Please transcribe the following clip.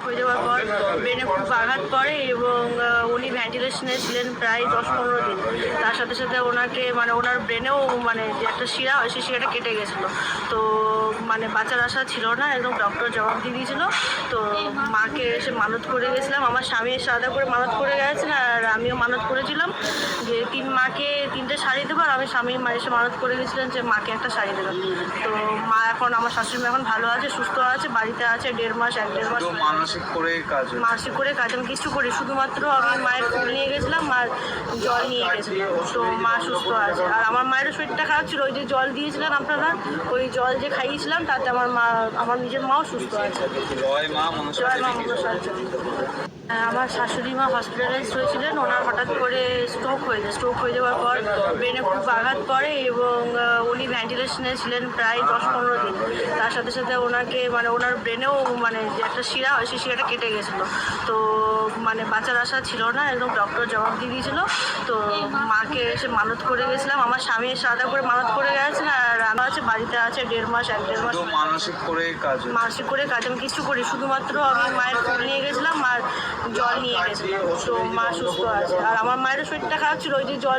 হয়ে যাওয়ার পর ব্রেনে খুব আঘাত পড়ে এবং উনি ভেন্টিলেশনে ছিলেন প্রায় 10-15 দিন। তার সাথে সাথে ওনাকে ওনার ব্রেনেও যে একটা শিরা হয় সেই শিরাটা কেটে গেছিলো। তো বাঁচার আশা ছিল না, একদম ডক্টর জবাব দিয়ে দিয়েছিলো। তো মাকে এসে মানত করে গেছিলাম, আমার স্বামী এসে আলাদা করে মানত করে গেছেন আর আমিও মানত করেছিলাম যে মাকে 3টে শাড়ি দেবো। আর আমি স্বামী এসে মানত করে গেছিলেন যে মাকে একটা শাড়ি দেবেন। তো মা এখন, আমার শাশুড়ি মা এখন ভালো আছে, সুস্থ আছে, বাড়িতে আছে 1.5 মাস 1.5 মাস। মানসিক করে কাজ আমি কিছু করি, শুধুমাত্র আমি মায়ের ফুল নিয়ে গেছিলাম, মার জল নিয়ে গেছিলাম। তো মা সুস্থ আছে। আর আমার মায়েরও শরীরটা খারাপ ছিল, ওই যে জল দিয়েছিলেন আপনারা, ওই জল যে খাইয়েছিলাম তাতে আমার নিজের মাও সুস্থ আছে। জয় মা মনসা। আমার শাশুড়ি মা হসপিটালাইজড হয়েছিলেন, ওনার হঠাৎ করে স্ট্রোক হয়ে যাওয়ার পর ব্রেনে খুব আঘাত পড়ে এবং উনি ভেন্টিলেশনে ছিলেন প্রায় 10-15 দিন। তার সাথে সাথে ওনাকে ওনার ব্রেনেও যে একটা শিরা হয় সেই শিরাটা কেটে গেছিলো। তো বাঁচার আশা ছিল না, একদম ডক্টর জবাব দিয়ে দিয়েছিলো। তো মাকে এসে মানত করে গেছিলাম, আমার স্বামী এসে আলাদা করে মানত করে গেছেন আর আমার আছে বাড়িতে আছে 1.5 মাস 1.5 মাস। মানসিক করে কাজ আমি কিছু করি, শুধুমাত্র আমি মায়ের ফুল নিয়ে গেছিলাম, মার জল নিয়ে গেছিলাম। তো মা সুস্থ আছে। আর আমার মায়েরও শরীরটা খারাপ ছিল, ওই যে জল